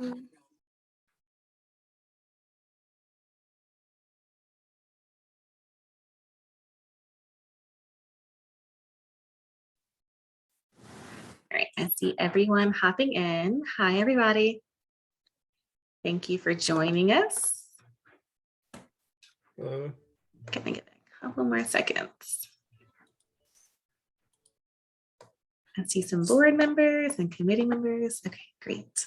All right, I see everyone hopping in. Hi, everybody. Thank you for joining us. Can I get a couple more seconds? I see some board members and committee members. Okay, great.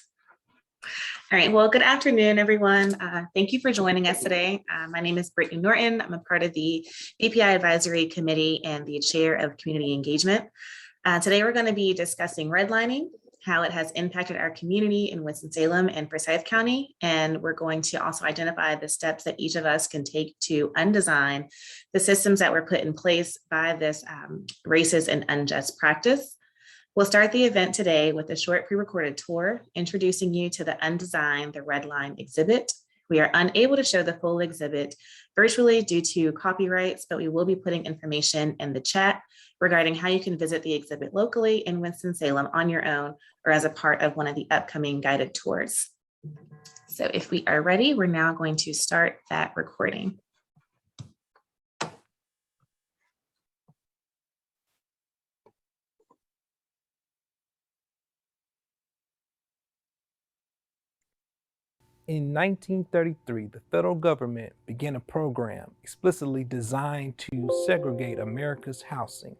All right, well, good afternoon, everyone. Thank you for joining us today. My name is Brittany Norton. I'm a part of the BPI Advisory Committee and the Chair of Community Engagement. Today, we're going to be discussing redlining, how it has impacted our community in Winston-Salem and Forsyth County. And we're going to also identify the steps that each of us can take to undesign the systems that were put in place by this racist and unjust practice. We'll start the event today with a short pre-recorded tour introducing you to the Undesign the Redline exhibit. We are unable to show the full exhibit virtually due to copyrights, but we will be putting information in the chat regarding how you can visit the exhibit locally in Winston-Salem on your own or as a part of one of the upcoming guided tours. So if we are ready, we're now going to start that recording. In 1933, the federal government began a program explicitly designed to segregate America's housing.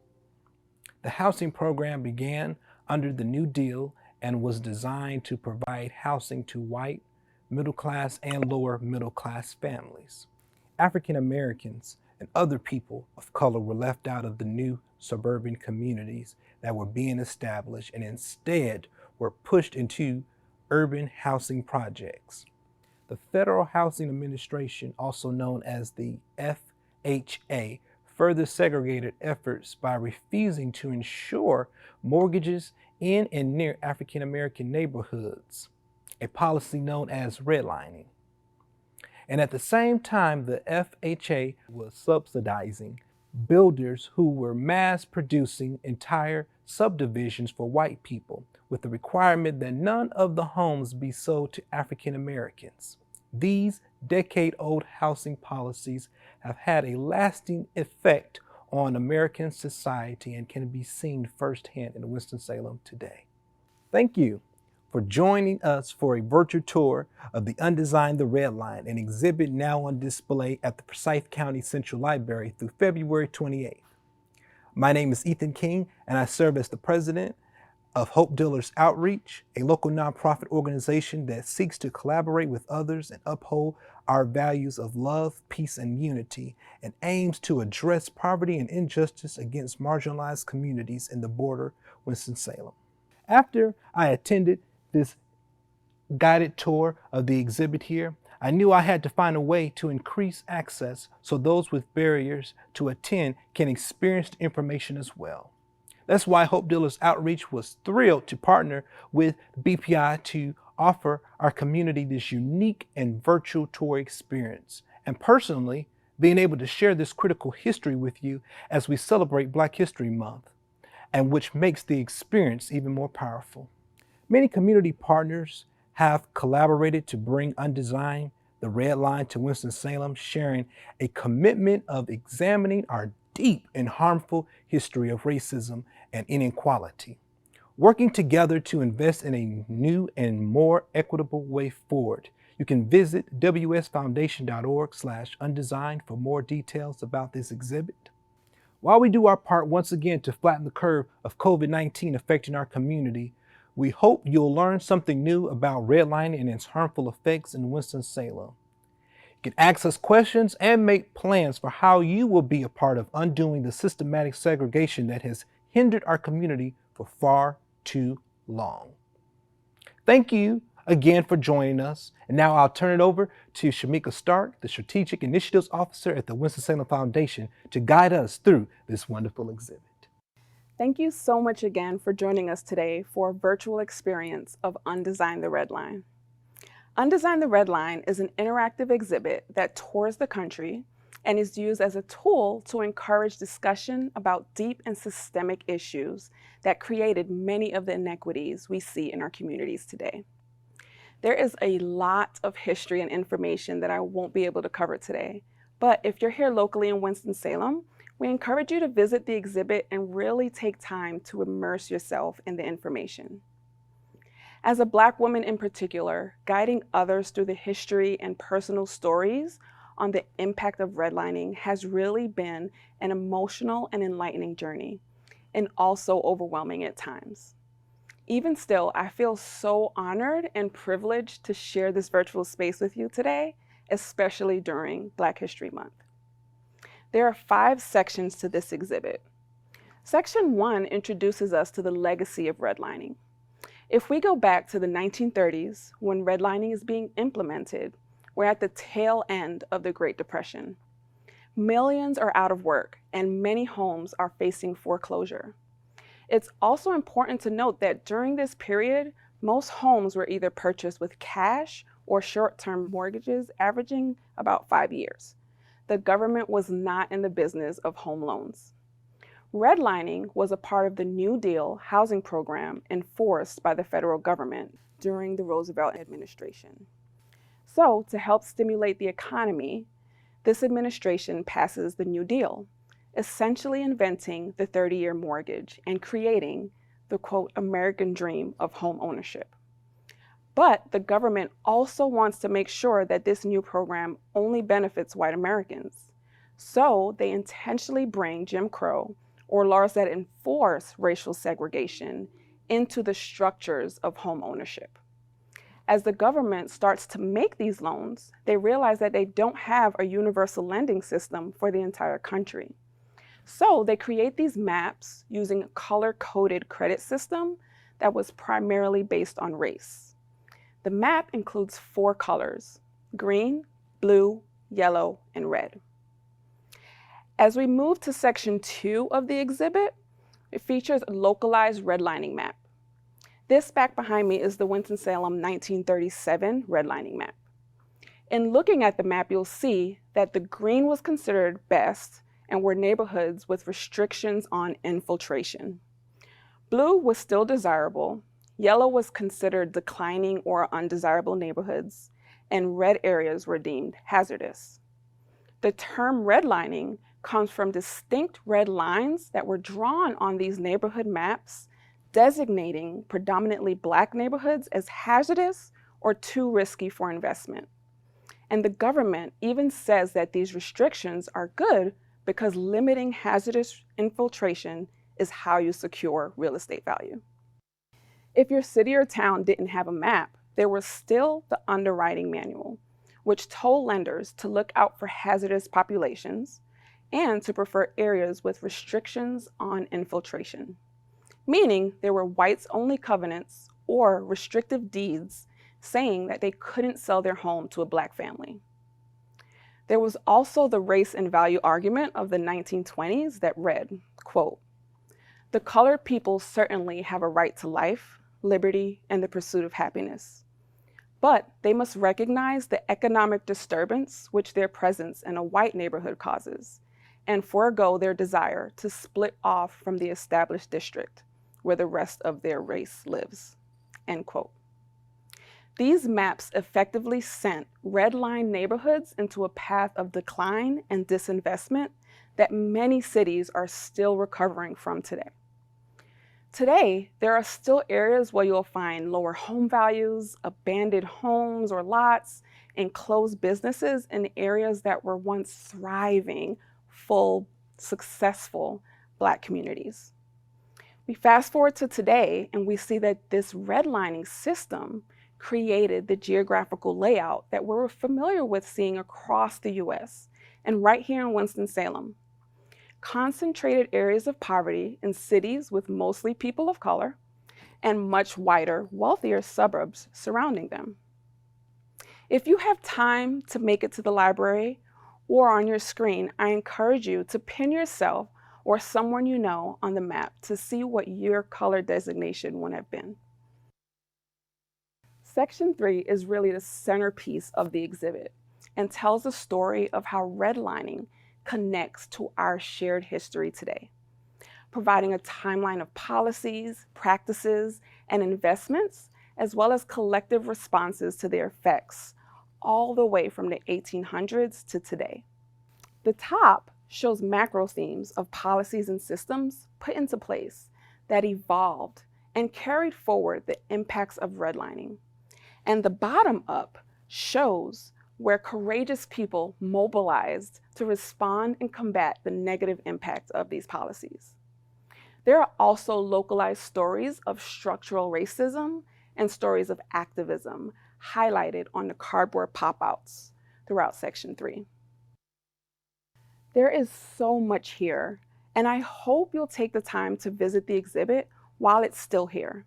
The housing program began under the New Deal and was designed to provide housing to white, middle-class, and lower middle-class families. African Americans and other people of color were left out of the new suburban communities that were being established and instead were pushed into urban housing projects. The Federal Housing Administration, also known as the FHA, further segregated efforts by refusing to insure mortgages in and near African American neighborhoods, a policy known as redlining. And at the same time, the FHA was subsidizing builders who were mass producing entire subdivisions for white people, with the requirement that none of the homes be sold to African Americans. These decade-old housing policies have had a lasting effect on American society and can be seen firsthand in Winston-Salem today. Thank you for joining us for a virtual tour of the Undesign the Redline, an exhibit now on display at the Forsyth County Central Library through February 28th. My name is Ethan King, and I serve as the president of Hope Dealers Outreach, a local nonprofit organization that seeks to collaborate with others and uphold our values of love, peace, and unity, and aims to address poverty and injustice against marginalized communities in the border Winston-Salem. After I attended this guided tour of the exhibit here, I knew I had to find a way to increase access so those with barriers to attend can experience the information as well. That's why Hope Dealers Outreach was thrilled to partner with BPI to offer our community this unique and virtual tour experience, and personally being able to share this critical history with you as we celebrate Black History Month, and which makes the experience even more powerful. Many community partners have collaborated to bring Undesign the Redline to Winston-Salem, sharing a commitment of examining our deep and harmful history of racism and inequality, working together to invest in a new and more equitable way forward. You can visit wsfoundation.org/undesign for more details about this exhibit. While we do our part once again to flatten the curve of COVID-19 affecting our community, we hope you'll learn something new about redlining and its harmful effects in Winston-Salem. You can ask us questions and make plans for how you will be a part of undoing the systematic segregation that has hindered our community for far too long. Thank you again for joining us. And now I'll turn it over to Shamika Starke, the Strategic Initiatives Officer at the Winston-Salem Foundation, to guide us through this wonderful exhibit. Thank you so much again for joining us today for a virtual experience of Undesign the Redline. Undesign the Redline is an interactive exhibit that tours the country and is used as a tool to encourage discussion about deep and systemic issues that created many of the inequities we see in our communities today. There is a lot of history and information that I won't be able to cover today, but if you're here locally in Winston-Salem, we encourage you to visit the exhibit and really take time to immerse yourself in the information. As a Black woman in particular, guiding others through the history and personal stories on the impact of redlining has really been an emotional and enlightening journey, and also overwhelming at times. Even still, I feel so honored and privileged to share this virtual space with you today, especially during Black History Month. There are 5 sections to this exhibit. Section 1 introduces us to the legacy of redlining. If we go back to the 1930s, when redlining is being implemented, we're at the tail end of the Great Depression. Millions are out of work, and many homes are facing foreclosure. It's also important to note that during this period, most homes were either purchased with cash or short-term mortgages averaging about 5 years. The government was not in the business of home loans. Redlining was a part of the New Deal housing program enforced by the federal government during the Roosevelt administration. So, to help stimulate the economy, this administration passes the New Deal, essentially inventing the 30-year mortgage and creating the, quote, American dream of home ownership. But the government also wants to make sure that this new program only benefits white Americans. So they intentionally bring Jim Crow, or laws that enforce racial segregation, into the structures of home ownership. As the government starts to make these loans, they realize that they don't have a universal lending system for the entire country. So they create these maps using a color-coded credit system that was primarily based on race. The map includes 4 colors: green, blue, yellow, and red. As we move to section 2 of the exhibit, it features a localized redlining map. This back behind me is the Winston-Salem 1937 redlining map. In looking at the map, you'll see that the green was considered best and were neighborhoods with restrictions on infiltration. Blue was still desirable, yellow was considered declining or undesirable neighborhoods, and red areas were deemed hazardous. The term redlining comes from distinct red lines that were drawn on these neighborhood maps, designating predominantly Black neighborhoods as hazardous or too risky for investment. And the government even says that these restrictions are good because limiting hazardous infiltration is how you secure real estate value. If your city or town didn't have a map, there was still the underwriting manual, which told lenders to look out for hazardous populations and to prefer areas with restrictions on infiltration, meaning there were whites-only covenants or restrictive deeds saying that they couldn't sell their home to a Black family. There was also the race and value argument of the 1920s that read, quote, "The colored people certainly have a right to life, liberty, and the pursuit of happiness. But they must recognize the economic disturbance which their presence in a white neighborhood causes, and forego their desire to split off from the established district where the rest of their race lives," end quote. These maps effectively sent redline neighborhoods into a path of decline and disinvestment that many cities are still recovering from today. Today, there are still areas where you'll find lower home values, abandoned homes or lots, and closed businesses in areas that were once thriving, full, successful Black communities. We fast forward to today and we see that this redlining system created the geographical layout that we're familiar with seeing across the US and right here in Winston-Salem. Concentrated areas of poverty in cities with mostly people of color and much wider, wealthier suburbs surrounding them. If you have time to make it to the library or on your screen, I encourage you to pin yourself or someone you know on the map to see what your color designation would have been. Section 3 is really the centerpiece of the exhibit and tells the story of how redlining connects to our shared history today, providing a timeline of policies, practices, and investments as well as collective responses to their effects, all the way from the 1800s to today. The top shows macro themes of policies and systems put into place that evolved and carried forward the impacts of redlining. And the bottom up shows where courageous people mobilized to respond and combat the negative impact of these policies. There are also localized stories of structural racism and stories of activism highlighted on the cardboard pop-outs throughout Section 3. There is so much here, and I hope you'll take the time to visit the exhibit while it's still here,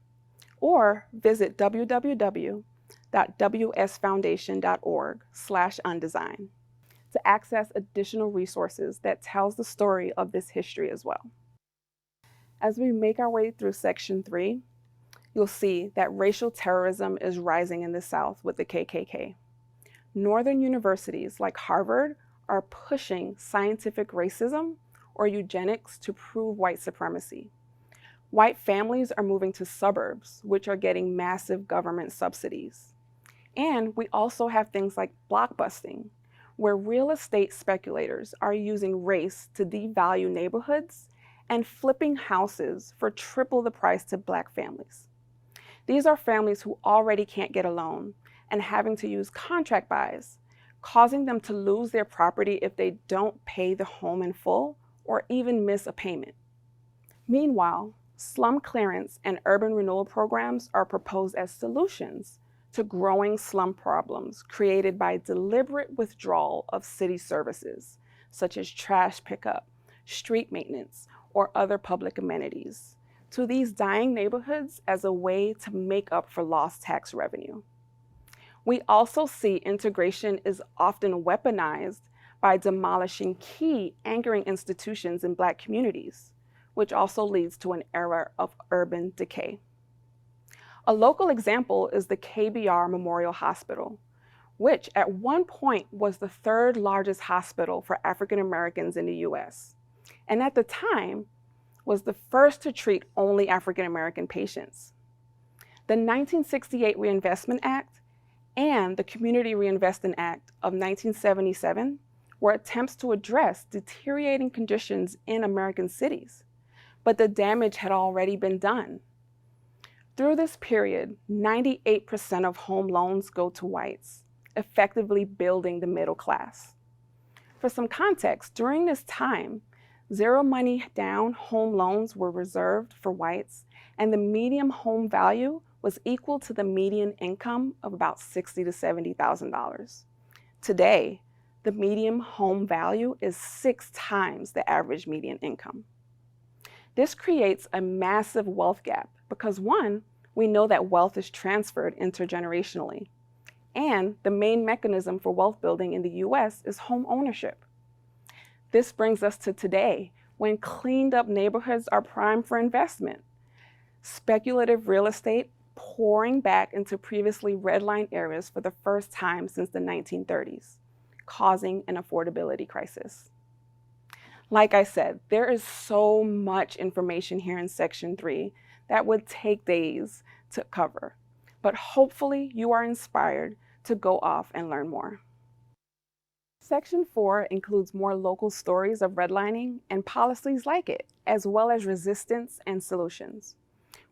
or visit www.wsfoundation.org/undesign to access additional resources that tells the story of this history as well. As we make our way through Section 3, you'll see that racial terrorism is rising in the South with the KKK. Northern universities like Harvard are pushing scientific racism or eugenics to prove white supremacy. White families are moving to suburbs, which are getting massive government subsidies. And we also have things like blockbusting, where real estate speculators are using race to devalue neighborhoods and flipping houses for triple the price to Black families. These are families who already can't get a loan and having to use contract buys, causing them to lose their property if they don't pay the home in full or even miss a payment. Meanwhile, slum clearance and urban renewal programs are proposed as solutions to growing slum problems created by deliberate withdrawal of city services, such as trash pickup, street maintenance, or other public amenities, to these dying neighborhoods as a way to make up for lost tax revenue. We also see integration is often weaponized by demolishing key anchoring institutions in Black communities, which also leads to an era of urban decay. A local example is the KBR Memorial Hospital, which at one point was the third largest hospital for African Americans in the US, and at the time was the first to treat only African American patients. The 1968 Reinvestment Act and the Community Reinvestment Act of 1977 were attempts to address deteriorating conditions in American cities, but the damage had already been done. Through this period, 98% of home loans go to whites, effectively building the middle class. For some context, during this time, zero money down home loans were reserved for whites, and the median home value was equal to the median income of about $60,000 to $70,000. Today, the median home value is 6 times the average median income. This creates a massive wealth gap because, one, we know that wealth is transferred intergenerationally, and the main mechanism for wealth building in the US is home ownership. This brings us to today, when cleaned up neighborhoods are primed for investment. Speculative real estate pouring back into previously redlined areas for the first time since the 1930s, causing an affordability crisis. Like I said, there is so much information here in Section 3 that would take days to cover, but hopefully you are inspired to go off and learn more. Section 4 includes more local stories of redlining and policies like it, as well as resistance and solutions.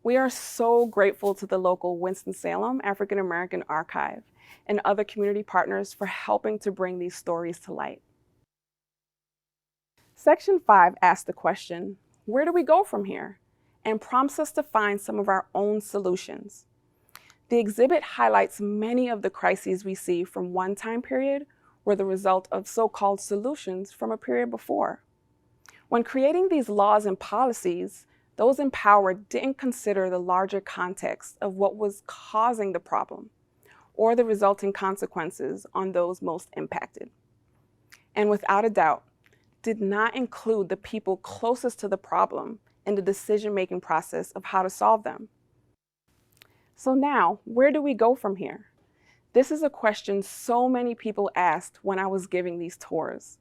We are so grateful to the local Winston-Salem African American Archive and other community partners for helping to bring these stories to light. Section 5 asks the question, where do we go from here? And prompts us to find some of our own solutions. The exhibit highlights many of the crises we see from one time period were the result of so-called solutions from a period before. When creating these laws and policies, those in power didn't consider the larger context of what was causing the problem or the resulting consequences on those most impacted. And without a doubt, did not include the people closest to the problem in the decision-making process of how to solve them. So now, where do we go from here? This is a question so many people asked when I was giving these tours.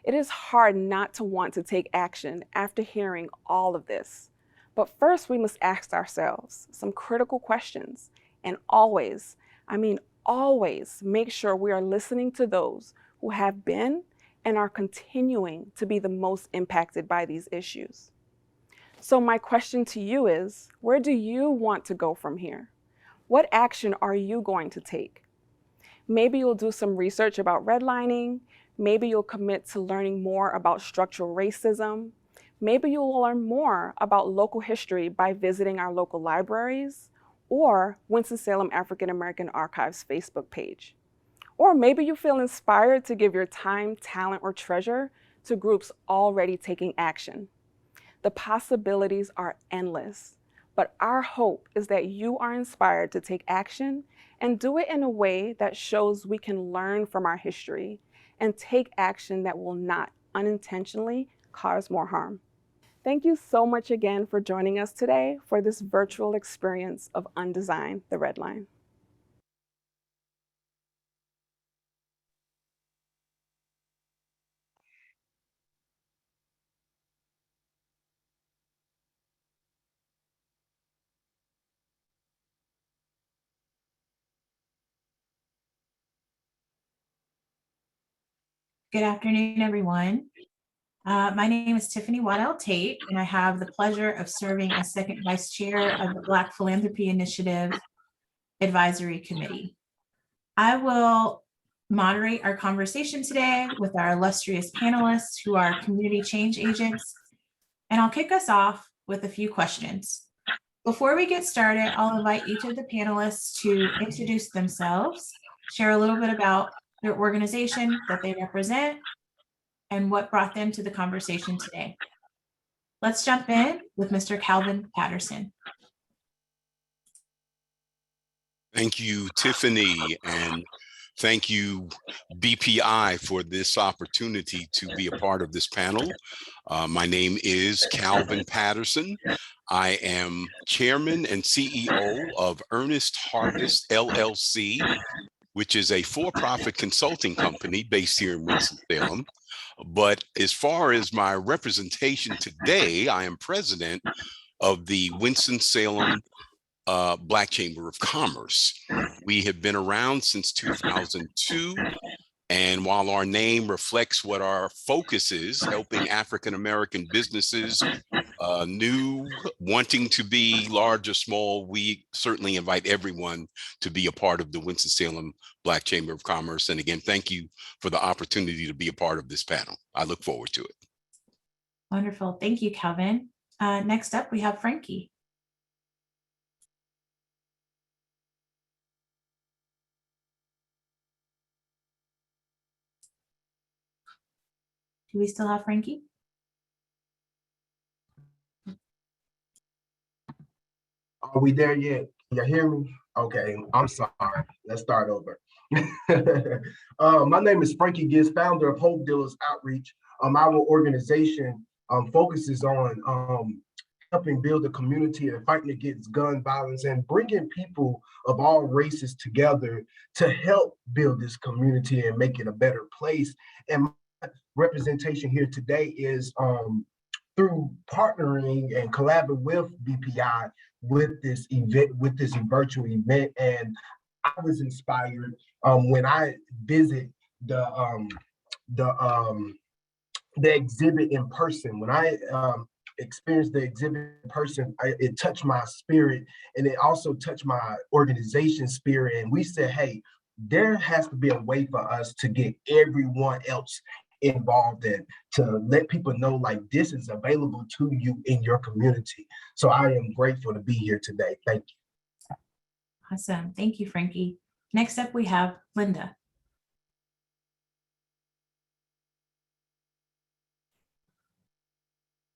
It is hard not to want to take action after hearing all of this. But first, we must ask ourselves some critical questions And always, I mean always, make sure we are listening to those who have been and are continuing to be the most impacted by these issues. So my question to you is, where do you want to go from here? What action are you going to take? Maybe you'll do some research about redlining. Maybe you'll commit to learning more about structural racism. Maybe you'll learn more about local history by visiting our local libraries or Winston-Salem African American Archives Facebook page. Or maybe you feel inspired to give your time, talent, or treasure to groups already taking action. The possibilities are endless, but our hope is that you are inspired to take action and do it in a way that shows we can learn from our history and take action that will not unintentionally cause more harm. Thank you so much again for joining us today for this virtual experience of Undesign the Redline. Good afternoon, everyone. My name is Tiffany Waddell Tate, and I have the pleasure of serving as second vice chair of the Black Philanthropy Initiative Advisory Committee. I will moderate our conversation today with our illustrious panelists who are community change agents, and I'll kick us off with a few questions. Before we get started, I'll invite each of the panelists to introduce themselves, share a little bit about their organization that they represent, and what brought them to the conversation today. Let's jump in with Mr. Calvin Patterson. Thank you, Tiffany, and thank you, BPI, for this opportunity to be a part of this panel. My name is Calvin Patterson. I am chairman and CEO of Ernest Harvest LLC, which is a for-profit consulting company based here in Winston-Salem. But as far as my representation today, I am president of the Winston-Salem Black Chamber of Commerce. We have been around since 2002. And while our name reflects what our focus is, helping African-American businesses, new, wanting to be large or small, we certainly invite everyone to be a part of the Winston-Salem Black Chamber of Commerce. And again, thank you for the opportunity to be a part of this panel. I look forward to it. Wonderful. Thank you, Calvin. Next up, we have Frankie. Do we still have Frankie? Are we there yet? Can you hear me? Okay, I'm sorry. Let's start over. My name is Frankie Gibbs, founder of Hope Dealers Outreach. Our organization focuses on helping build a community and fighting against gun violence and bringing people of all races together to help build this community and make it a better place. And my representation here today is through partnering and collaborating with BPI with this event, with this virtual event. And I was inspired when I visit the exhibit in person. When I experienced the exhibit in person, it touched my spirit, and it also touched my organization spirit. And we said, hey, there has to be a way for us to get everyone else involved in, to let people know like this is available to you in your community. So I am grateful to be here today. Thank you. Awesome. Thank you, Frankie. Next up, we have Linda.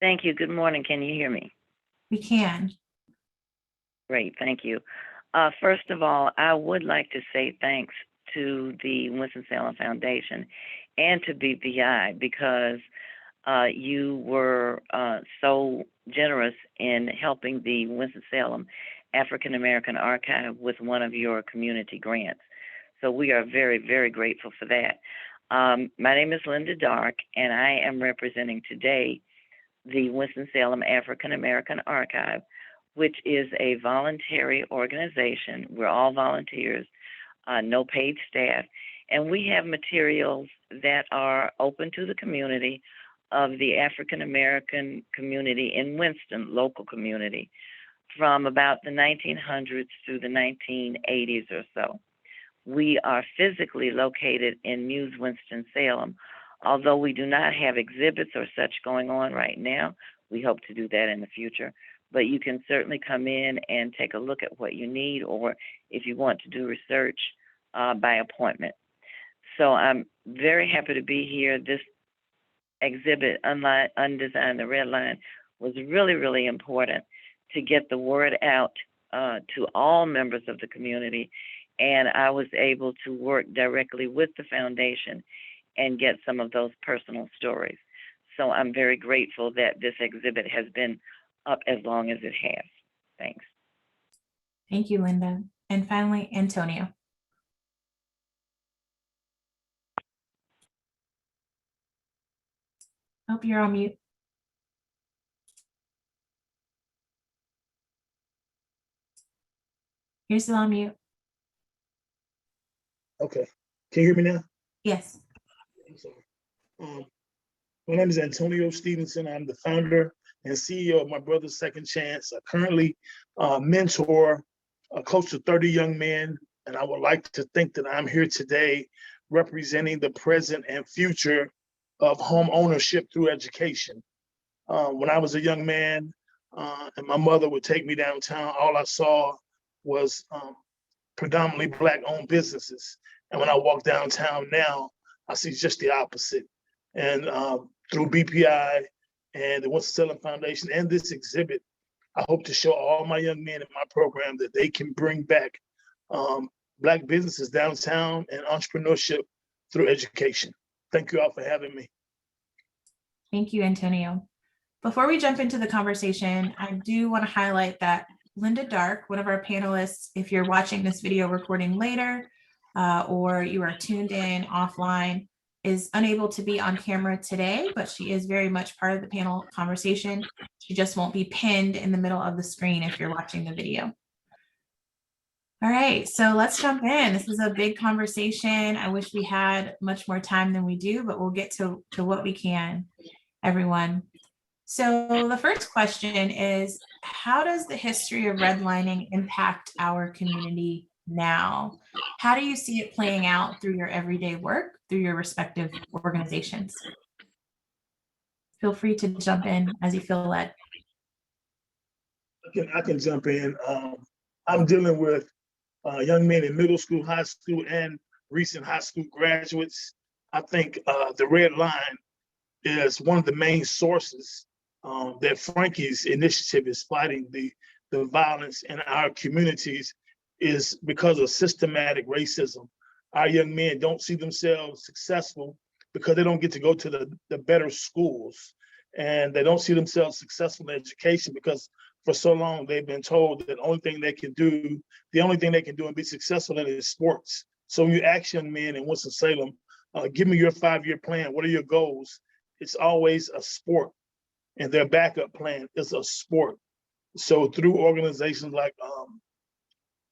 Thank you. Good morning. Can you hear me? We can. Great. Thank you. First of all, I would like to say thanks to the Winston-Salem Foundation and to BPI because you were so generous in helping the Winston-Salem African American Archive with one of your community grants. So we are very, very grateful for that. My name is Linda Dark, and I am representing today the Winston-Salem African American Archive, which is a voluntary organization. We're all volunteers, no paid staff, and we have materials that are open to the community of the African American community in Winston, local community, from about the 1900s through the 1980s or so. We are physically located in Muse, Winston-Salem. Although we do not have exhibits or such going on right now, we hope to do that in the future. But you can certainly come in and take a look at what you need, or if you want to do research by appointment. So I'm very happy to be here. This exhibit, Undesign the Redline, was really, really important to get the word out to all members of the community. And I was able to work directly with the foundation and get some of those personal stories. So I'm very grateful that this exhibit has been up as long as it has. Thanks. Thank you, Linda. And finally, Antonio. Hope you're on mute. You're still on mute. Okay, can you hear me now? Yes. My name is Antonio Stevenson. I'm the founder and CEO of My Brother's Second Chance. I currently mentor close to 30 young men, and I would like to think that I'm here today representing the present and future of home ownership through education. When I was a young man and my mother would take me downtown, all I saw was predominantly Black-owned businesses. And when I walk downtown now, I see just the opposite. And through BPI and the Winston-Salem Foundation and this exhibit, I hope to show all my young men in my program that they can bring back Black businesses downtown and entrepreneurship through education. Thank you all for having me. Thank you, Antonio. Before we jump into the conversation, I do want to highlight that Linda Dark, one of our panelists, if you're watching this video recording later or you are tuned in offline, is unable to be on camera today, but she is very much part of the panel conversation. She just won't be pinned in the middle of the screen if you're watching the video. All right, so let's jump in. This is a big conversation. I wish we had much more time than we do, but we'll get to what we can, everyone. So the first question is, how does the history of redlining impact our community now? How do you see it playing out through your everyday work, through your respective organizations? Feel free to jump in as you feel led. I can jump in. I'm dealing with young men in middle school, high school, and recent high school graduates. I think the Red Line is one of the main sources that Frankie's initiative is fighting the violence in our communities is because of systematic racism. Our young men don't see themselves successful because they don't get to go to the better schools, and they don't see themselves successful in education because for so long they've been told that the only thing they can do and be successful in is sports. So when you ask young men in Winston-Salem, give me your 5-year plan, what are your goals? It's always a sport, and their backup plan is a sport. So through organizations like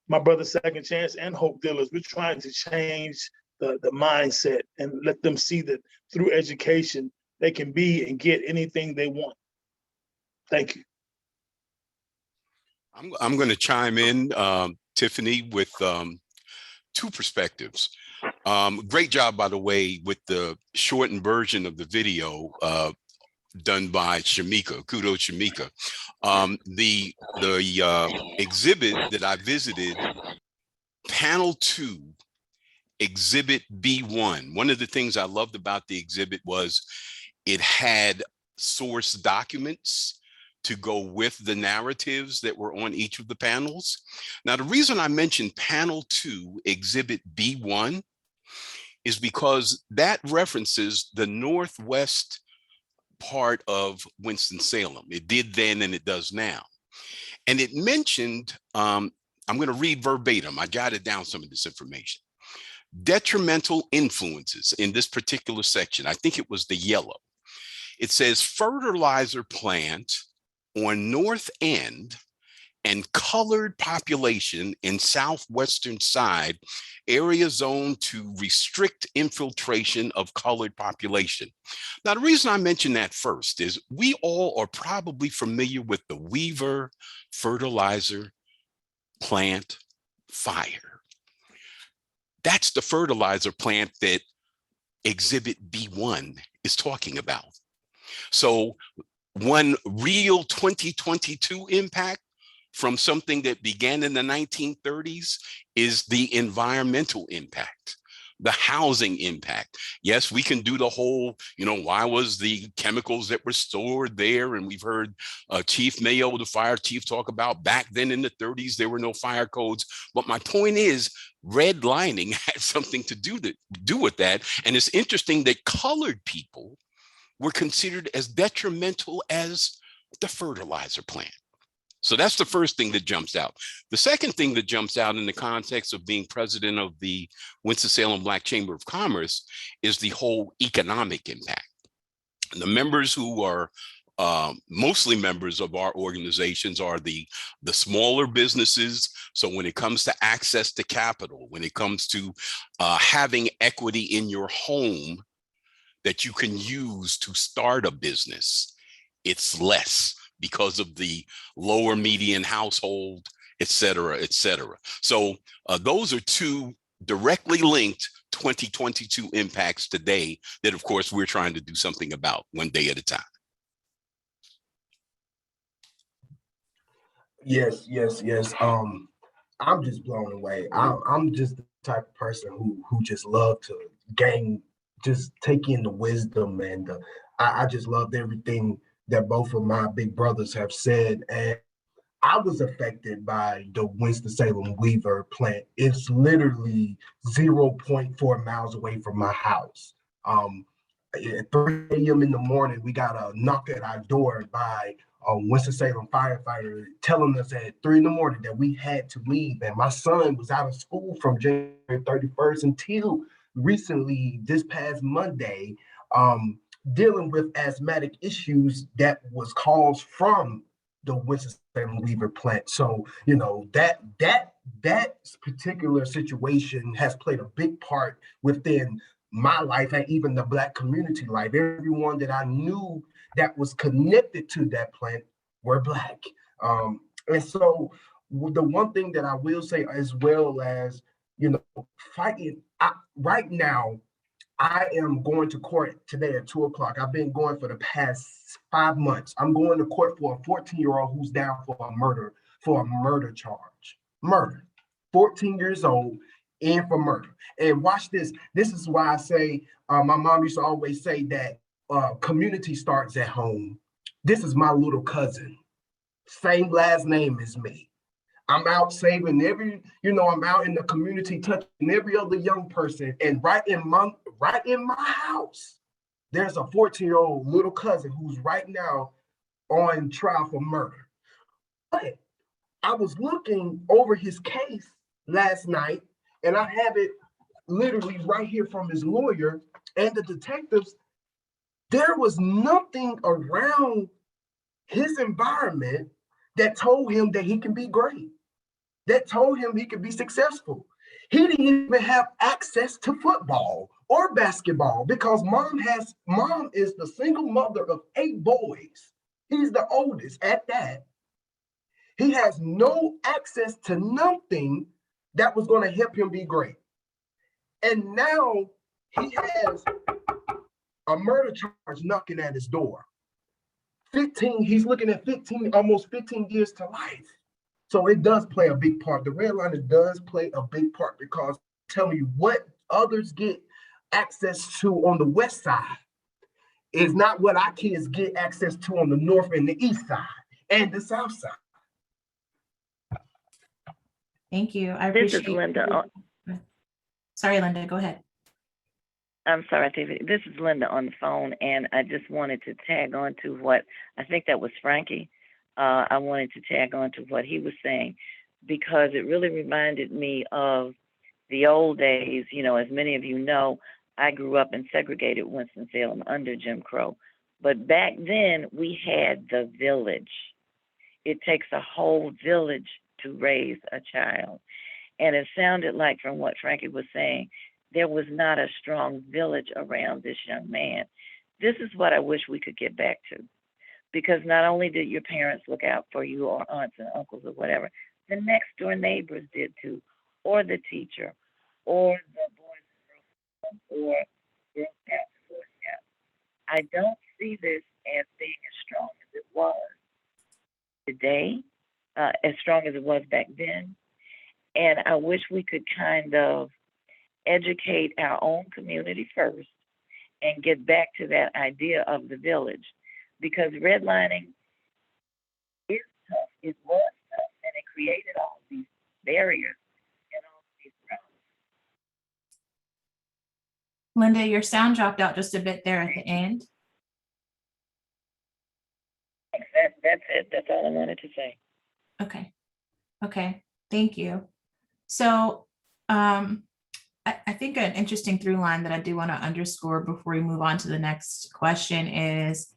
My Brother's Second Chance and Hope Dealers, we're trying to change the mindset and let them see that through education, they can be and get anything they want. Thank you. I'm going to chime in, Tiffany, with two perspectives. Great job, by the way, with the shortened version of the video done by Shamika. Kudos, Shamika. The exhibit that I visited, panel 2, exhibit B1. One of the things I loved about the exhibit was it had source documents to go with the narratives that were on each of the panels. Now, the reason I mentioned panel 2, exhibit B1, is because that references the northwest part of Winston-Salem. It did then and it does now. And it mentioned, I'm going to read verbatim, I jotted down some of this information. Detrimental influences in this particular section. I think it was the yellow. It says fertilizer plant on north end and colored population in southwestern side area zone to restrict infiltration of colored population. Now, the reason I mention that first is we all are probably familiar with the Weaver fertilizer plant fire. That's the fertilizer plant that Exhibit B1 is talking about. So one real 2022 impact from something that began in the 1930s is the environmental impact, the housing impact. Yes, we can do the whole, why was the chemicals that were stored there? And we've heard Chief Mayo, the fire chief, talk about back then in the 30s, there were no fire codes. But my point is, redlining had something to do with that. And it's interesting that colored people were considered as detrimental as the fertilizer plant. So that's the first thing that jumps out. The second thing that jumps out in the context of being president of the Winston-Salem Black Chamber of Commerce is the whole economic impact. The members who are mostly members of our organizations are the smaller businesses. So when it comes to access to capital, when it comes to having equity in your home that you can use to start a business, it's less because of the lower median household, et cetera, et cetera. So those are two directly linked 2022 impacts today that, of course, we're trying to do something about one day at a time. Yes. I'm just blown away. I'm just the type of person who just love to just take in the wisdom, and I just loved everything that both of my big brothers have said. And I was affected by the Winston-Salem Weaver plant. It's literally 0.4 miles away from my house. At 3 a.m. in the morning, we got a knock at our door by a Winston-Salem firefighter telling us at 3 in the morning that we had to leave. And my son was out of school from January 31st until recently, this past Monday, dealing with asthmatic issues that was caused from the Winston-Salem Weaver plant. So, that particular situation has played a big part within my life and even the Black community life. Everyone that I knew that was connected to that plant were Black. And so the one thing that I will say, as well as, fighting right now, I am going to court today at 2:00. I've been going for the past 5 months. I'm going to court for a 14-year-old who's down for a murder charge. Murder. 14 years old in for murder. And watch this. This is why I say, my mom used to always say that community starts at home. This is my little cousin. Same last name as me. I'm out saving I'm out in the community touching every other young person. And right in my house, there's a 14-year-old little cousin who's right now on trial for murder. But I was looking over his case last night, and I have it literally right here from his lawyer and the detectives. There was nothing around his environment that told him that he can be great, that told him he could be successful. He didn't even have access to football or basketball because mom is the single mother of 8 boys. He's the oldest at that. He has no access to nothing that was going to help him be great. And now he has a murder charge knocking at his door. He's looking at almost 15 years to life. So it does play a big part. The redlining does play a big part because telling you what others get access to on the west side is not what our kids get access to on the north and the east side and the south side. Thank you. I This appreciate is Linda. Sorry, Linda, go ahead. I'm sorry, Tiffany. This is Linda on the phone, and I just wanted to tag on to what I think that was Frankie. I wanted to tag on to what he was saying because it really reminded me of the old days. As many of you know, I grew up in segregated Winston-Salem under Jim Crow. But back then, we had the village. it takes a whole village to raise a child. And it sounded like, from what Frankie was saying, there was not a strong village around this young man. This is what I wish we could get back to, because not only did your parents look out for you, or aunts and uncles or whatever, the next door neighbors did too, or the teacher, or the boys and girls, or Girl Scouts and Boy Scouts. I don't see this as being as strong as it was today, as strong as it was back then. And I wish we could kind of educate our own community first and get back to that idea of the village, because redlining is tough. It was tough, and it created all these barriers and all these problems. Linda, your sound dropped out just a bit there at the end. That's it. That's all I wanted to say. Okay. Okay. Thank you. So I think an interesting through line that I do want to underscore before we move on to the next question is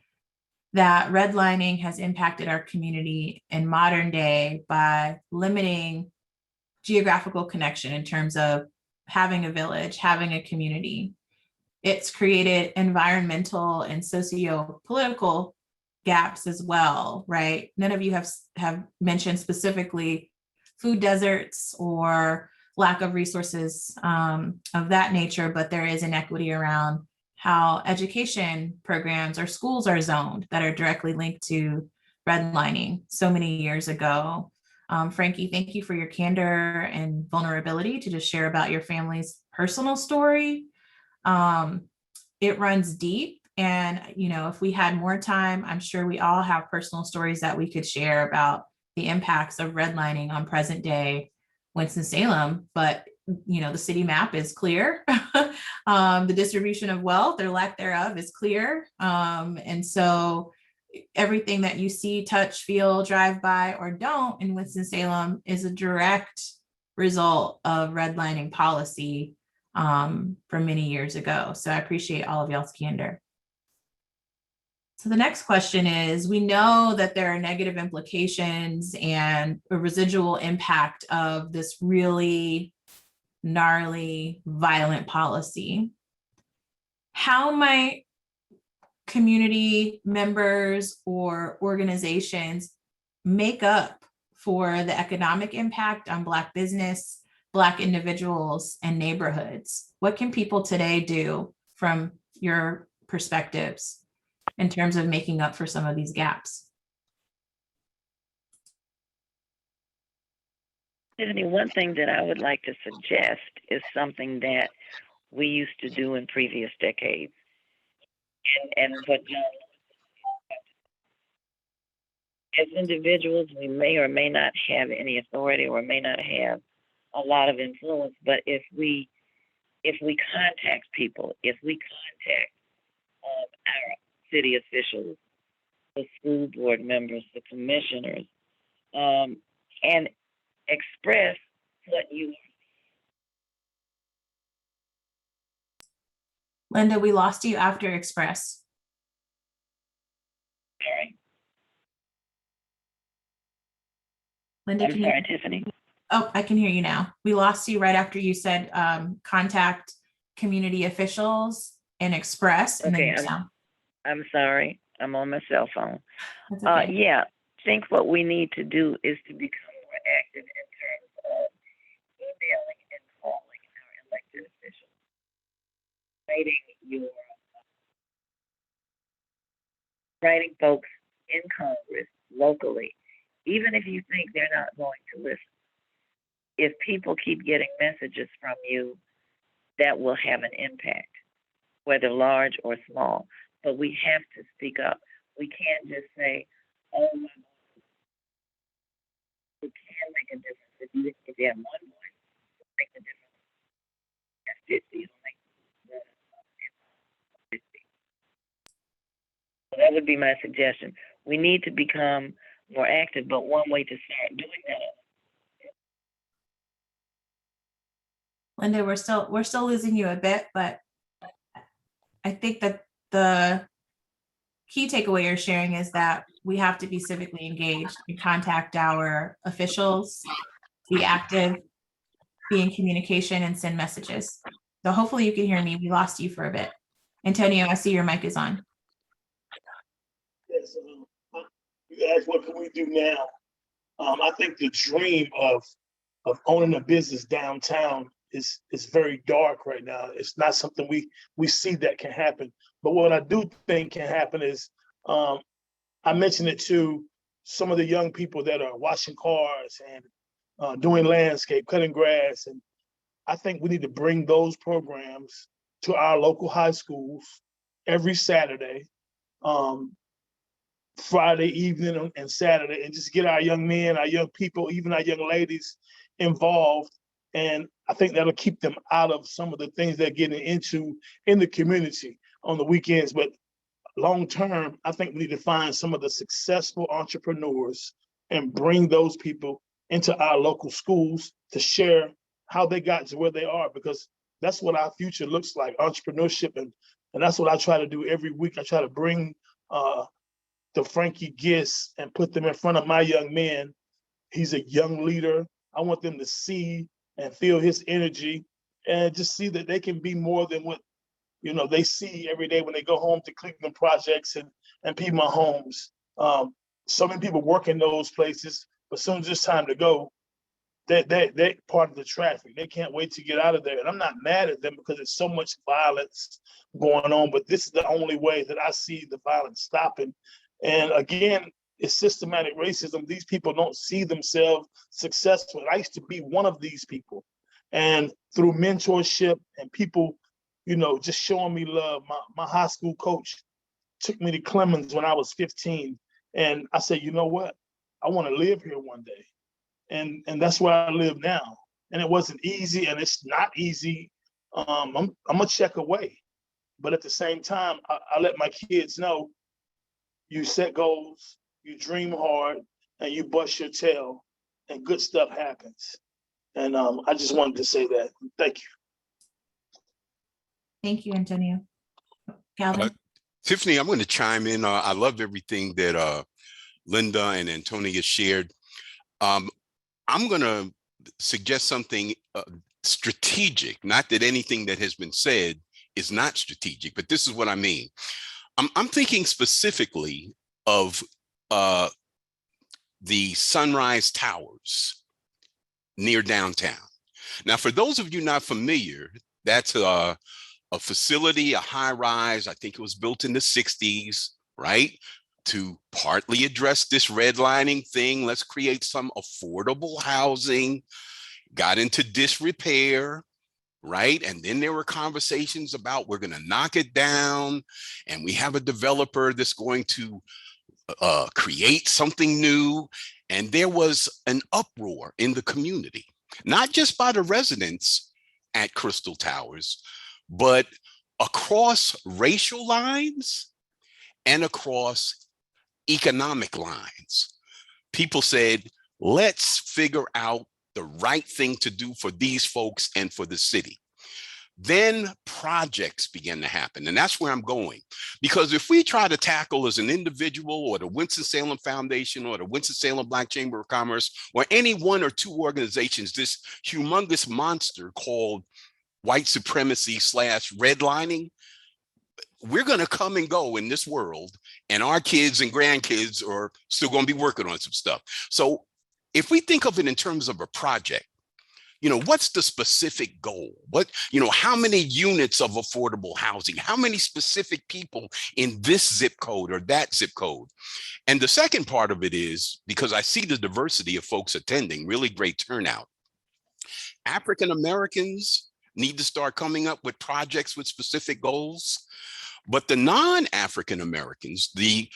that redlining has impacted our community in modern day by limiting geographical connection in terms of having a village, having a community. It's created environmental and socio-political gaps as well, right? None of you have mentioned specifically food deserts or lack of resources of that nature, but there is inequity around how education programs or schools are zoned that are directly linked to redlining so many years ago. Frankie, thank you for your candor and vulnerability to just share about your family's personal story. It runs deep, and if we had more time, I'm sure we all have personal stories that we could share about the impacts of redlining on present day Winston-Salem. But the city map is clear. The distribution of wealth or lack thereof is clear. And so everything that you see, touch, feel, drive by, or don't in Winston-Salem is a direct result of redlining policy from many years ago. So I appreciate all of y'all's candor. So the next question is, we know that there are negative implications and a residual impact of this really gnarly, violent policy. How might community members or organizations make up for the economic impact on Black business, Black individuals, and neighborhoods? What can people today do from your perspectives in terms of making up for some of these gaps? Tiffany, one thing that I would like to suggest is something that we used to do in previous decades. And what John, as individuals, we may or may not have any authority or may not have a lot of influence, but if we contact people, if we contact our city officials, the school board members, the commissioners, and express what you. Linda, we lost you after express. All right. Linda, I'm sorry, Tiffany. Oh, I can hear you now. We lost you right after you said contact community officials and express. And okay, then I'm sorry. I'm on my cell phone. That's okay. Yeah, I think what we need to do is to become more active in terms of emailing and calling our elected officials, writing folks in Congress locally, even if you think they're not going to listen. If people keep getting messages from you, that will have an impact, whether large or small. But we have to speak up. We can't just say, oh my God. It can make a difference. If you have one voice, it'll make a difference. That's 50. It'll make the 50. So that would be my suggestion. We need to become more active, but one way to start doing that. Linda, we're still losing you a bit, but I think that the key takeaway you're sharing is that we have to be civically engaged and contact our officials, be active, be in communication, and send messages. So hopefully you can hear me. We lost you for a bit. Antonio, I see your mic is on. Yes, you asked what can we do now? I think the dream of owning a business downtown is very dark right now. It's not something we see that can happen. But what I do think can happen is, I mentioned it to some of the young people that are washing cars and doing landscape, cutting grass. And I think we need to bring those programs to our local high schools every Saturday, Friday evening and Saturday, and just get our young men, our young people, even our young ladies involved. And I think that'll keep them out of some of the things they're getting into in the community on the weekends. But long term, I think we need to find some of the successful entrepreneurs and bring those people into our local schools to share how they got to where they are, because that's what our future looks like, entrepreneurship. And that's what I try to do every week. I try to bring the Frankie Gibbs and put them in front of my young men. He's a young leader. I want them to see and feel his energy and just see that they can be more than what they see every day when they go home to Cleveland Projects and Piedmont Homes. So many people work in those places, but as soon as it's time to go, they're part of the traffic. They can't wait to get out of there. And I'm not mad at them because there's so much violence going on, but this is the only way that I see the violence stopping. And again, it's systematic racism. These people don't see themselves successful. I used to be one of these people. And through mentorship and people, just showing me love, my high school coach took me to Clemens when I was 15. And I said, you know what? I want to live here one day. And that's where I live now. And it wasn't easy, and it's not easy. I'm a check away. But at the same time, I let my kids know, you set goals, you dream hard, and you bust your tail, and good stuff happens. And I just wanted to say that. Thank you. Thank you, Antonio. Calvin? Tiffany, I'm going to chime in. I love everything that Linda and Antonia shared. I'm going to suggest something strategic, not that anything that has been said is not strategic, but this is what I mean. I'm thinking specifically of the Sunrise Towers near downtown. Now, for those of you not familiar, that's a facility, a high rise. I think it was built in the 60s, right? To partly address this redlining thing. Let's create some affordable housing. Got into disrepair, right? And then there were conversations about we're going to knock it down, and we have a developer that's going to create something new. And there was an uproar in the community, not just by the residents at Crystal Towers, but across racial lines and across economic lines. People said, let's figure out the right thing to do for these folks and for the city. Then projects began to happen. And that's where I'm going. Because if we try to tackle as an individual or the Winston-Salem Foundation or the Winston-Salem Black Chamber of Commerce or any one or two organizations, this humongous monster called white supremacy / redlining, we're going to come and go in this world, and our kids and grandkids are still going to be working on some stuff. So if we think of it in terms of a project, what's the specific goal? How many units of affordable housing? How many specific people in this zip code or that zip code? And the second part of it is, because I see the diversity of folks attending, really great turnout. African Americans need to start coming up with projects with specific goals. But the non-African Americans, the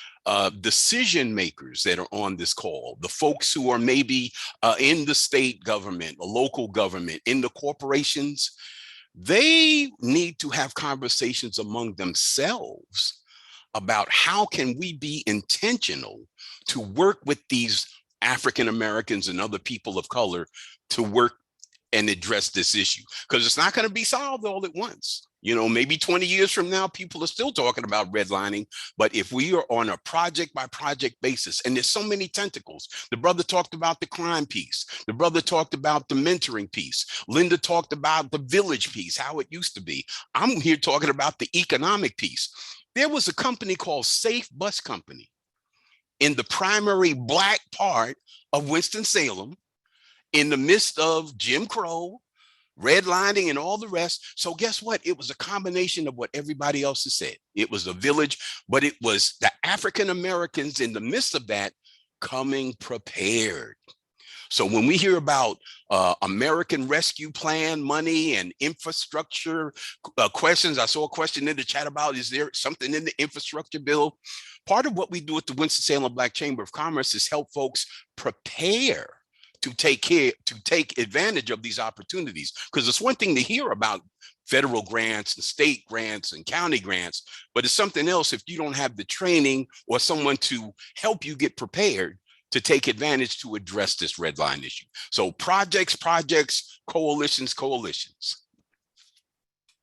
decision makers that are on this call, the folks who are maybe in the state government, the local government, in the corporations, they need to have conversations among themselves about how can we be intentional to work with these African Americans and other people of color to work and address this issue, because it's not going to be solved all at once. You know, maybe 20 years from now, people are still talking about redlining. But if we are on a project by project basis, and there's so many tentacles, the brother talked about the crime piece. The brother talked about the mentoring piece. Linda talked about the village piece, how it used to be. I'm here talking about the economic piece. There was a company called Safe Bus Company in the primary Black part of Winston-Salem, in the midst of Jim Crow, redlining, and all the rest. So guess what? It was a combination of what everybody else has said. It was a village, but it was the African Americans in the midst of that coming prepared. So when we hear about American Rescue Plan money and infrastructure questions, I saw a question in the chat about, is there something in the infrastructure bill? Part of what we do at the Winston-Salem Black Chamber of Commerce is help folks prepare to take advantage of these opportunities. Because it's one thing to hear about federal grants and state grants and county grants, but it's something else if you don't have the training or someone to help you get prepared to take advantage to address this red line issue. So projects, coalitions.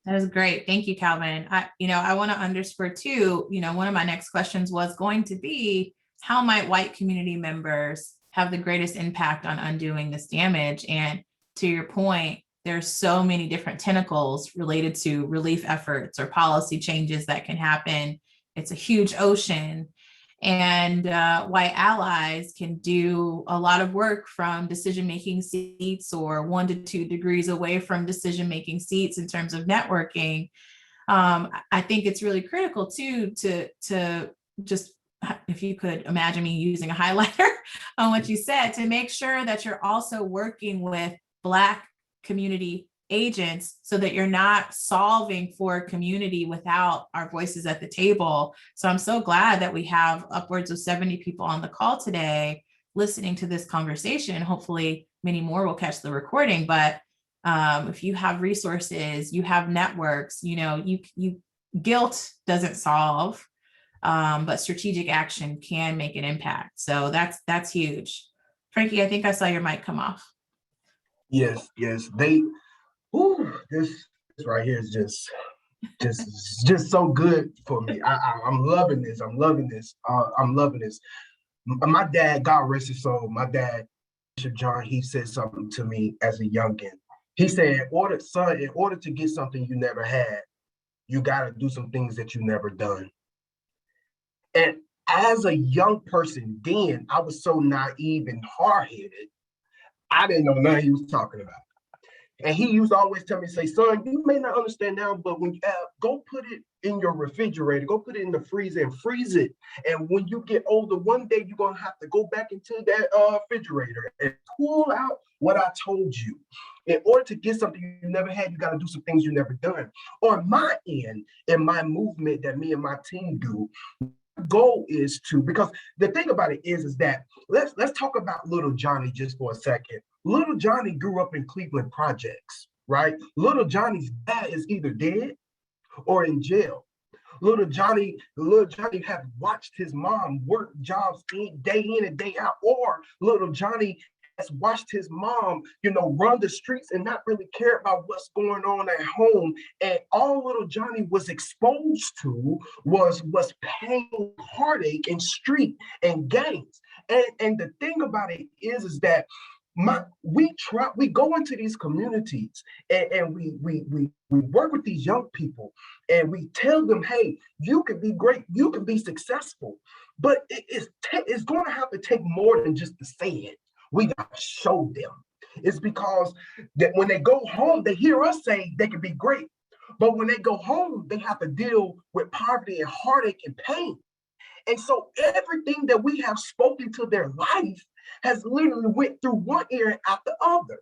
That is great. Thank you, Calvin. I want to underscore too, one of my next questions was going to be, how might white community members have the greatest impact on undoing this damage? And to your point, there's so many different tentacles related to relief efforts or policy changes that can happen. It's a huge ocean. And white allies can do a lot of work from decision-making seats or 1 to 2 degrees away from decision-making seats in terms of networking. I think it's really critical too to just, if you could imagine me using a highlighter on what you said, to make sure that you're also working with Black community agents so that you're not solving for a community without our voices at the table. So I'm so glad that we have upwards of 70 people on the call today listening to this conversation. Hopefully many more will catch the recording, but if you have resources, you have networks, guilt doesn't solve, but strategic action can make an impact. So that's huge. Frankie, I think I saw your mic come off. Yes. This right here is just so good for me. I'm loving this. I'm loving this. My dad, God rest his soul, my dad, Bishop John, he said something to me as a youngin. He said, in order to get something you never had, you got to do some things that you never done. And as a young person then, I was so naive and hard-headed, I didn't know nothing he was talking about. And he used to always tell me, say, son, you may not understand now, but when you go put it in your refrigerator, go put it in the freezer and freeze it. And when you get older, one day you're going to have to go back into that refrigerator and pull out what I told you. In order to get something you never had, you got to do some things you never done. On my end, in my movement that me and my team do, goal is to, because the thing about it is that let's talk about little Johnny just for a second. Little Johnny grew up in Cleveland projects, right? Little Johnny's dad is either dead or in jail. Little Johnny have watched his mom work jobs day in and day out, or little Johnny has watched his mom, run the streets and not really care about what's going on at home. And all little Johnny was exposed to was pain, heartache, and street and gangs. And the thing about it is that we go into these communities and we work with these young people and we tell them, hey, you can be great, you can be successful, but it's going to have to take more than just to say it. We got to show them. It's because that when they go home, they hear us say they can be great, but when they go home, they have to deal with poverty and heartache and pain. And so everything that we have spoken to their life has literally went through one ear and out the other.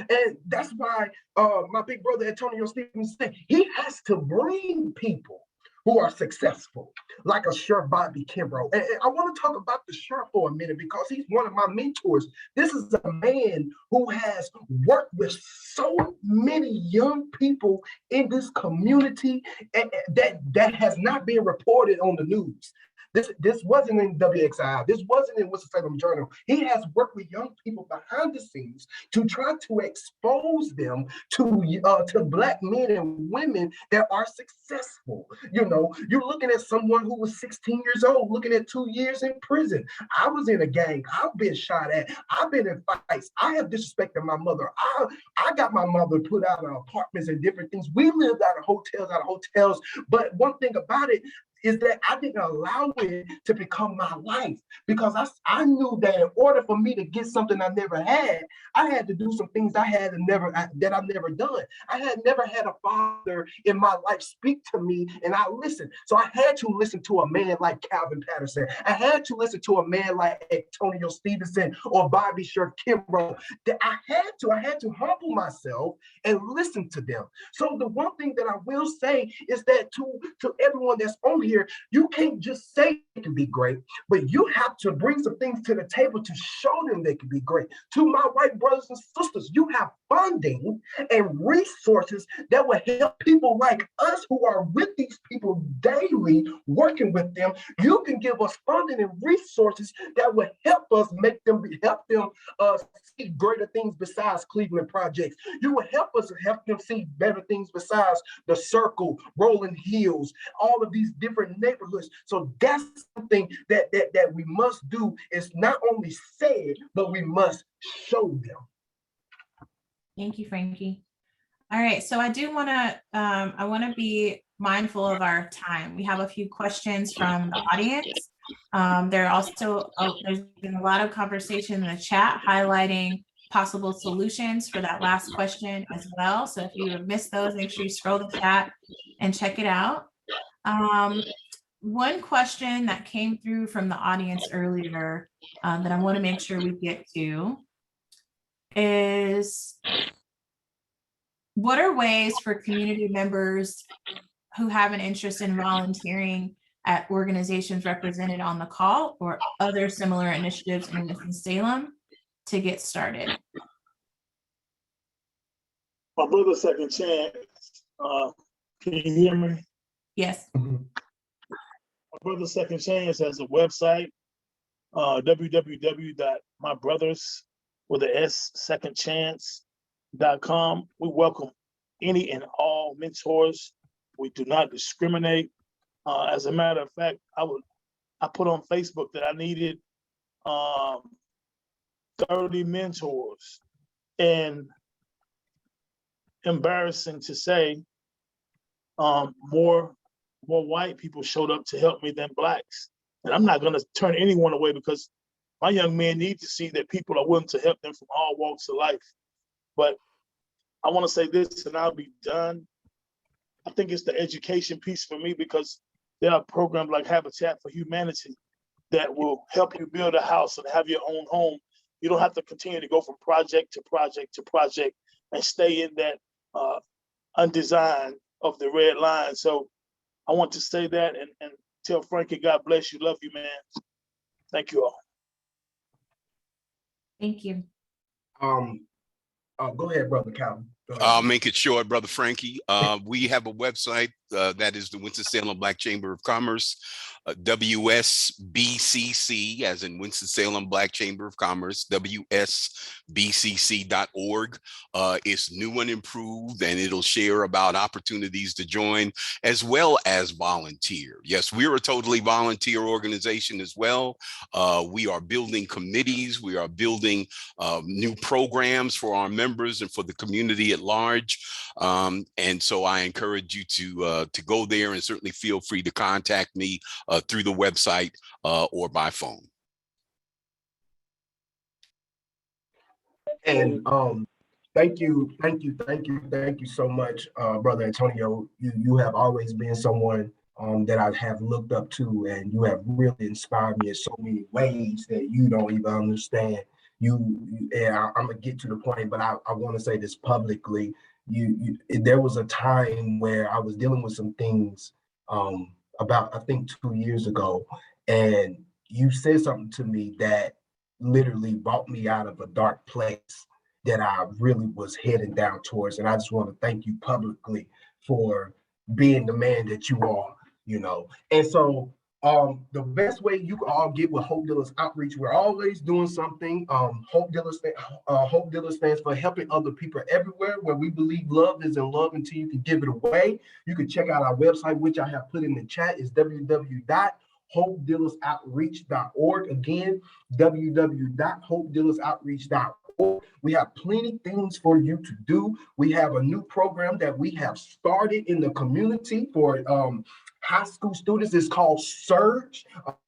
And that's why my big brother, Antonio Stevenson, said he has to bring people who are successful, like a Sheriff Bobby Kimbrough. And I want to talk about the sheriff for a minute because he's one of my mentors. This is a man who has worked with so many young people in this community that has not been reported on the news. This wasn't in WXI. This wasn't in Winston-Salem Journal. He has worked with young people behind the scenes to try to expose them to Black men and women that are successful. You know, you're looking at someone who was 16 years old, looking at 2 years in prison. I was in a gang. I've been shot at. I've been in fights. I have disrespected my mother. I got my mother put out of apartments and different things. We lived out of hotels. But one thing about it is that I didn't allow it to become my life, because I knew that in order for me to get something I never had, I had to do some things I've never done. I had never had a father in my life speak to me and I listened. So I had to listen to a man like Calvin Patterson. I had to listen to a man like Antonio Stevenson or Bobby Shirk Kimbrough. I had to humble myself and listen to them. So the one thing that I will say is that to everyone that's on here, you can't just say it can be great, but you have to bring some things to the table to show them they can be great. To my white brothers and sisters, you have funding and resources that will help people like us who are with these people daily, working with them. You can give us funding and resources that will help us see greater things besides Cleveland projects. You will help them see better things besides the Circle, Rolling Hills, all of these different neighborhoods. So that's something that we must do, is not only say it, but we must show them. Thank you, Frankie. All right, so I do want to be mindful of our time. We have a few questions from the audience. There's been a lot of conversation in the chat highlighting possible solutions for that last question as well. So if you have missed those, make sure you scroll the chat and check it out. One question that came through from the audience earlier that I want to make sure we get to is, what are ways for community members who have an interest in volunteering at organizations represented on the call or other similar initiatives in Winston-Salem to get started? My brother, Second Chance, can you hear me? Yes. My brother, Second Chance, has a website, www.mybrothers.secondchance.com. We welcome any and all mentors. We do not discriminate. As a matter of fact, I put on Facebook that I needed 30 mentors, and embarrassing to say, more white people showed up to help me than Blacks. And I'm not going to turn anyone away, because my young men need to see that people are willing to help them from all walks of life. But I want to say this, and I'll be done. I think it's the education piece for me, because there are programs like Habitat for Humanity that will help you build a house and have your own home. You don't have to continue to go from project to project to project and stay in that undesign of the red line. So I want to say that and tell Frankie, God bless you. Love you, man. Thank you all. Thank you. Go ahead, Brother Calvin. I'll make it short, Brother Frankie. We have a website that is the Winston-Salem Black Chamber of Commerce, WSBCC, as in Winston-Salem Black Chamber of Commerce, WSBCC.org. It's new and improved, and it'll share about opportunities to join as well as volunteer. Yes, we're a totally volunteer organization as well. We are building committees. We are building new programs for our members and for the community at large. And so I encourage you to go there, and certainly feel free to contact me through the website or by phone. And thank you so much, Brother Antonio. You have always been someone that I have looked up to, and you have really inspired me in so many ways that you don't even understand. I'm gonna get to the point, but I want to say this publicly. There was a time where I was dealing with some things about, I think, 2 years ago, and you said something to me that literally brought me out of a dark place that I really was heading down towards. And I just want to thank you publicly for being the man that you are, you know. And so The best way you can all get with Hope Dealers Outreach, we're always doing something. Hope Dealers stands for helping other people everywhere, where we believe love is in love until you can give it away. You can check out our website, which I have put in the chat, is www.hopedealeroutreach.org. Again, www.hopedealeroutreach.org. We have plenty of things for you to do. We have a new program that we have started in the community for high school students. Is called Surge,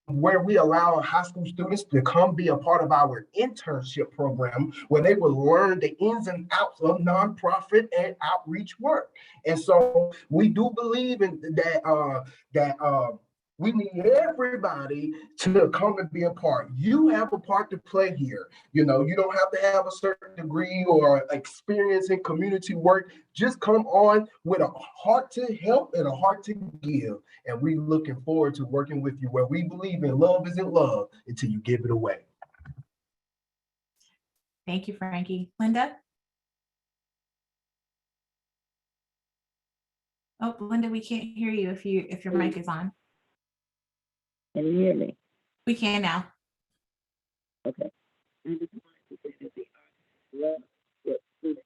where we allow high school students to come be a part of our internship program, where they will learn the ins and outs of nonprofit and outreach work. And so we do believe in that we need everybody to come and be a part. You have a part to play here. You know, you don't have to have a certain degree or experience in community work. Just come on with a heart to help and a heart to give. And we're looking forward to working with you, where we believe in love isn't love until you give it away. Thank you, Frankie. Linda? Oh, Linda, we can't hear you if your mic is on. Can you hear me? We can now. Okay. I just wanted to say that the artists love what students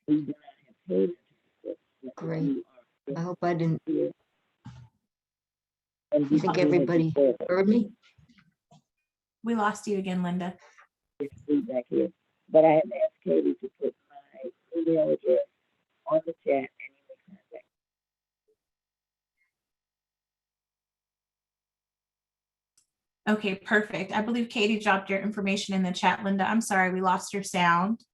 we do not have paid attention. Great. I hope I didn't. And You think everybody heard me? We lost you again, Linda. Feedback here, but I have asked Katie to put my email address on the chat, and you may contact. Okay, perfect. I believe Katie dropped your information in the chat, Linda. I'm sorry, we lost your sound.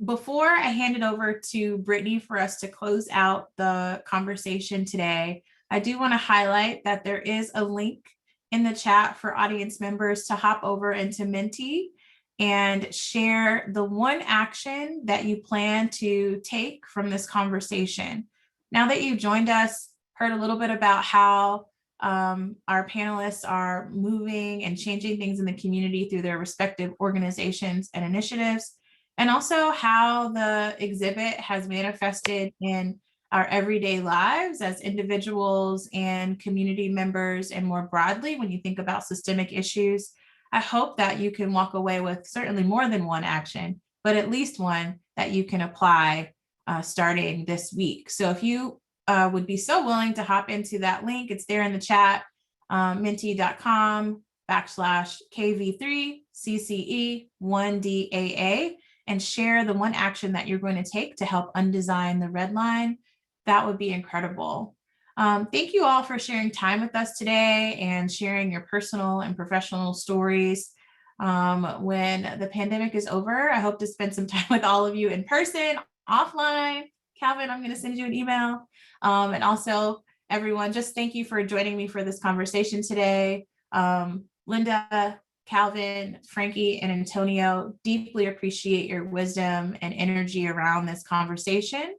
Before I hand it over to Brittany for us to close out the conversation today, I do want to highlight that there is a link in the chat for audience members to hop over into Menti and share the one action that you plan to take from this conversation. Now that you've joined us, heard a little bit about how our panelists are moving and changing things in the community through their respective organizations and initiatives, and also how the exhibit has manifested in our everyday lives as individuals and community members, and more broadly, when you think about systemic issues. I hope that you can walk away with certainly more than one action, but at least one that you can apply starting this week. So if you would be so willing to hop into that link, it's there in the chat, menti.com/KV3CCE1DAA, and share the one action that you're going to take to help undesign the Redline. That would be incredible. Thank you all for sharing time with us today and sharing your personal and professional stories. When the pandemic is over, I hope to spend some time with all of you in person, offline. Calvin, I'm going to send you an email. And also, everyone, just thank you for joining me for this conversation today. Linda, Calvin, Frankie, and Antonio, deeply appreciate your wisdom and energy around this conversation.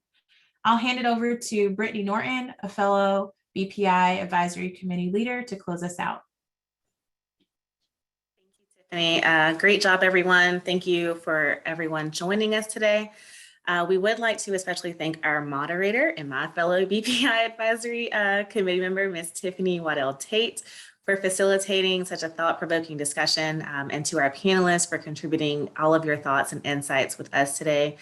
I'll hand it over to Brittany Norton, a fellow BPI Advisory Committee leader, to close us out. Thank you, Tiffany. Great job, everyone. Thank you for everyone joining us today. We would like to especially thank our moderator and my fellow BPI Advisory Committee member, Ms. Tiffany Waddell-Tate, for facilitating such a thought-provoking discussion, and to our panelists for contributing all of your thoughts and insights with us today.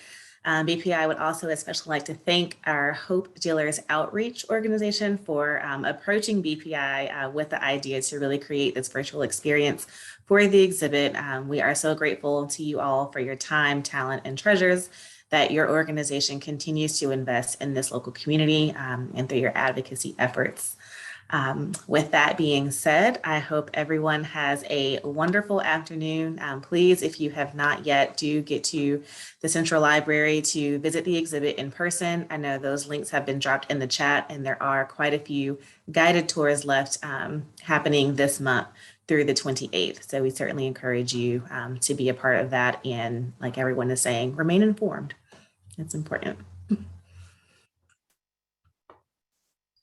BPI would also especially like to thank our Hope Dealers Outreach organization for approaching BPI with the idea to really create this virtual experience for the exhibit. We are so grateful to you all for your time, talent, and treasures that your organization continues to invest in this local community and through your advocacy efforts. With that being said, I hope everyone has a wonderful afternoon. Please, if you have not yet, do get to the Central Library to visit the exhibit in person. I know those links have been dropped in the chat, and there are quite a few guided tours left happening this month through the 28th. So we certainly encourage you to be a part of that, and like everyone is saying, remain informed. It's important.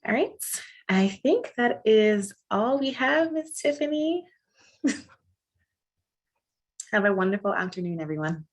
All right. I think that is all we have, Ms. Tiffany. Have a wonderful afternoon, everyone.